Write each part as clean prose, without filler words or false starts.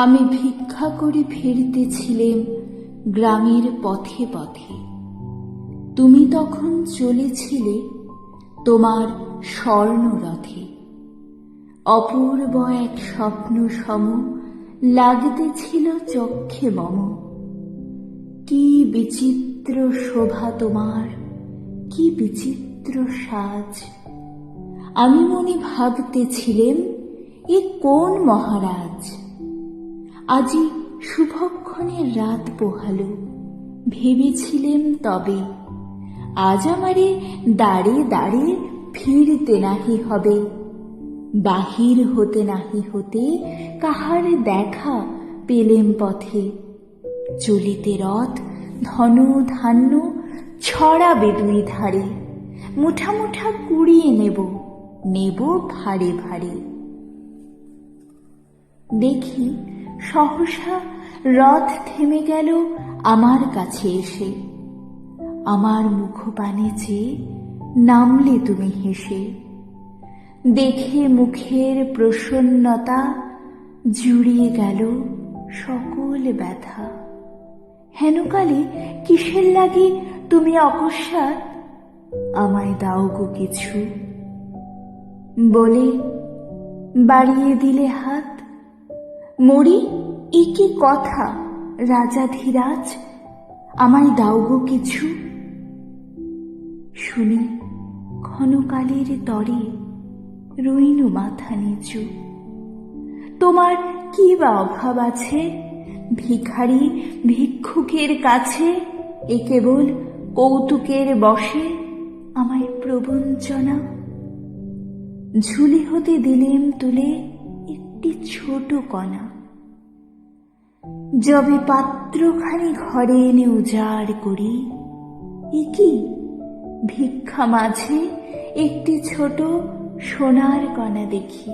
আমি ভিক্ষা করে ফিরতেছিলেম গ্রামের পথে পথে। তুমি তখন চলেছিলে তোমার স্বর্ণরথে। অপূর্ব এক স্বপ্ন সম লাগতেছিল চক্ষে মম। কি বিচিত্র শোভা তোমার, কি বিচিত্র সাজ। আমি মনে ভাবতেছিলেম, এ কোন মহারাজ। আজি শুভক্ষণের রাত পোহালো, ভেবেছিলেম তবে আজ আমারে দাঁড়ে দাঁড়ে ফিরতে নাহি হবে। বাহির হতে নাহি হতে কাহার দেখা পেলেম পথে। চলিতে রথ ধন ধান্য ছড়াবে দুই ধারে। মুঠা মুঠা কুড়িয়ে নেব, নেব ভারে ভারে। দেখি সহসা রথ থেমে গেল আমার কাছে এসে। আমার মুখপানে চেয়ে নামলে তুমি হেসে। দেখে মুখের প্রসন্নতা জুড়িয়ে গেল সকল ব্যথা। হেনকালে কিসের লাগি তুমি অকস্মাৎ আমায় দাও গো কিছু বলে বাড়িয়ে দিলে হাত। মরি, এ কি কথা রাজাধিরাজ, আমায় দাও গো কিছু। শুনি ক্ষণকালের তরে রইনু মাথা নিচু। তোমার কি বা অভাব আছে ভিখারি ভিক্ষুকের কাছে? এ কেবল কৌতুকের বশে আমায় প্রবঞ্চনা। ঝুলি হতে দিলেম তুলে একটি ছোট কণা। যবে পাত্রখানি ঘরে এনে উজাড় করি, এ কি ভিক্ষা মাঝে একটি ছোট সোনার কণা দেখি।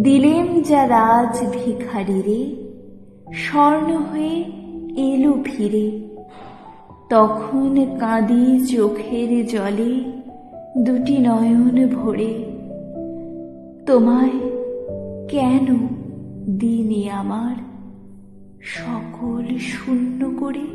দিলেম যা রাজ ভিখারিরে, স্বর্ণ হয়ে এলো ফিরে। তখন কাঁদি চোখের জলে দুটি নয়ন ভরে। তোমায় কেন দিনে আমার সকল শূন্য করে।